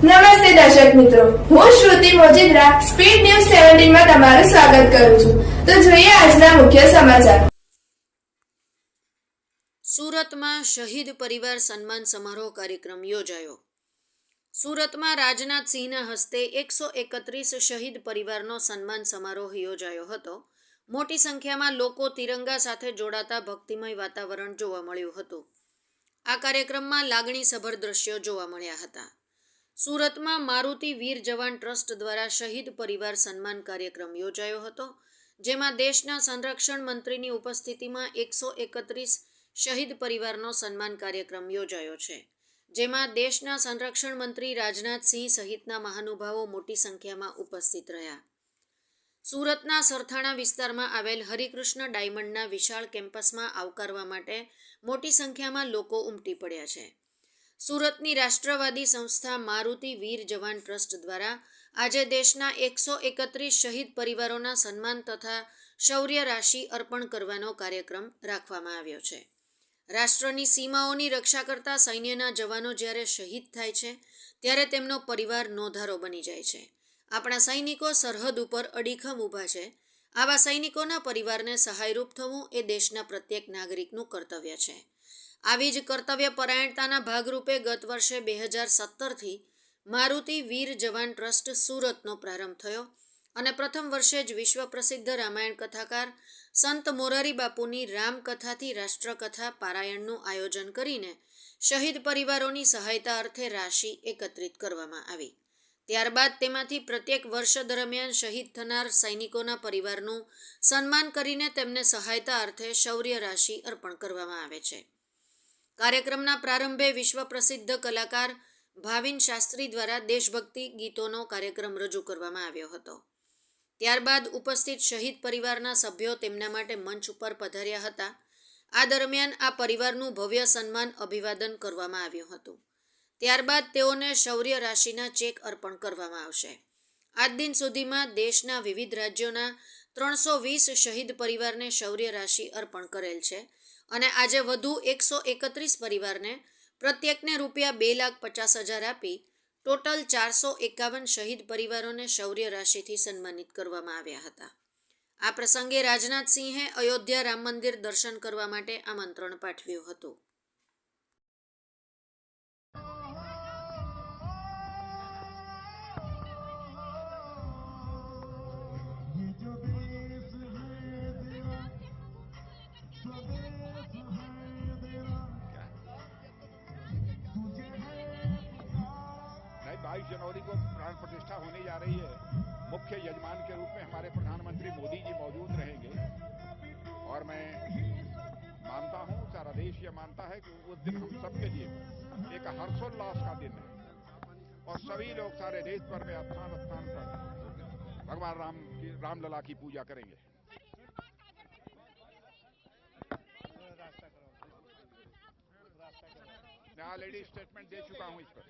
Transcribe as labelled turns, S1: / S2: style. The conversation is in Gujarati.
S1: નમસ્તે દર્શક મિત્રો, હું શ્રુતિ મોજીદ્રા સ્પીડ ન્યૂઝ 17 માં તમારું સ્વાગત કરું છું. તો જોઈએ આજના મુખ્ય સમાચાર.
S2: સુરતમાં શહીદ પરિવાર સન્માન સમારોહ કાર્યક્રમ યોજાયો. સુરતમાં રાજનાથ સિંહના હસ્તે 131 શહીદ પરિવારનો સન્માન સમારોહ યોજાયો હતો. મોટી સંખ્યામાં લોકો તિરંગા સાથે જોડાતા ભક્તિમય વાતાવરણ જોવા મળ્યું હતું. આ કાર્યક્રમમાં લાગણીસભર દ્રશ્યો જોવા મળ્યા હતા. સુરતમાં મારુતિ વીર જવાન ટ્રસ્ટ દ્વારા શહીદ પરિવાર સન્માન કાર્યક્રમ યોજાયો હતો, જેમાં દેશના સંરક્ષણ મંત્રીની ઉપસ્થિતિમાં 131 શહીદ પરિવારનો સન્માન કાર્યક્રમ યોજાયો છે, જેમાં દેશના સંરક્ષણ મંત્રી રાજનાથ સિંહ સહિતના મહાનુભાવો મોટી સંખ્યામાં ઉપસ્થિત રહ્યા. સુરતના સરથાણા વિસ્તારમાં આવેલ હરિકૃષ્ણ ડાયમંડના વિશાળ કેમ્પસમાં આવકારવા માટે મોટી સંખ્યામાં લોકો ઉમટી પડ્યા છે. સુરતની રાષ્ટ્રવાદી સંસ્થા મારુતિ વીર જવાન ટ્રસ્ટ દ્વારા આજે દેશના 131 શહીદ પરિવારોના સન્માન તથા શૌર્ય રાશિ અર્પણ કરવાનો કાર્યક્રમ રાખવામાં આવ્યો છે. રાષ્ટ્રની સીમાઓની રક્ષા કરતા સૈન્યના જવાનો જ્યારે શહીદ થાય છે, ત્યારે તેમનો પરિવાર નોંધારો બની જાય છે. આપણા સૈનિકો સરહદ ઉપર અડીખમ ઊભા છે. આવા સૈનિકોના પરિવારને સહાયરૂપ થવું એ દેશના પ્રત્યેક નાગરિકનું કર્તવ્ય છે. આવી જ કર્તવ્ય પરાયણતાના ભાગરૂપે ગત વર્ષે 2017થી મારુતિ વીર જવાન ટ્રસ્ટ સુરતનો પ્રારંભ થયો અને પ્રથમ વર્ષે જ વિશ્વ પ્રસિદ્ધ રામાયણ કથાકાર સંત મોરારી બાપુની રામકથાથી રાષ્ટ્રકથા પારાયણનું આયોજન કરીને શહીદ પરિવારોની સહાયતા અર્થે રાશિ એકત્રિત કરવામાં આવી. ત્યારબાદ તેમાંથી પ્રત્યેક વર્ષ દરમિયાન શહીદ થનાર સૈનિકોના પરિવારનું સન્માન કરીને તેમને સહાયતા અર્થે શૌર્ય રાશિ અર્પણ કરવામાં આવે છે. કાર્યક્રમના પ્રારંભે વિશ્વ પ્રસિદ્ધ કલાકાર ભાવિન શાસ્ત્રી દ્વારા દેશભક્તિ ગીતોનો કાર્યક્રમ રજૂ કરવામાં આવ્યો હતો. ત્યારબાદ ઉપસ્થિત શહીદ પરિવારના સભ્યો તેમના માટે મંચ ઉપર પધાર્યા હતા. આ દરમિયાન આ પરિવારનું ભવ્ય સન્માન અભિવાદન કરવામાં આવ્યું હતું. ત્યારબાદ તેઓને શૌર્ય રાશિના ચેક અર્પણ કરવામાં આવશે. આજ દિન સુધીમાં દેશના વિવિધ રાજ્યોના 320 શહીદ પરિવારને શૌર્ય રાશિ અર્પણ કરેલ છે અને આજે વધુ 131 પરિવારને પ્રત્યેકને ₹2,50,000 આપી ટોટલ 451 શહીદ પરિવારોને શૌર્ય રાશિથી સન્માનિત કરવામાં આવ્યા હતા. આ પ્રસંગે રાજનાથ સિંહે અયોધ્યા રામ મંદિર દર્શન કરવા માટે આમંત્રણ પાઠવ્યું હતું.
S3: नहीं, 22 जनवरी को प्राण प्रतिष्ठा होने जा रही है. मुख्य यजमान के रूप में हमारे प्रधानमंत्री मोदी जी मौजूद रहेंगे और मैं मानता हूं, सारा देश ये मानता है कि उस दिन हम सबके लिए एक हर्षोल्लास का दिन है और सभी लोग सारे देश भर में स्थान स्थान पर भगवान रामलला की पूजा करेंगे. मैं ऑलरेडी स्टेटमेंट दे चुका हूं इस पर.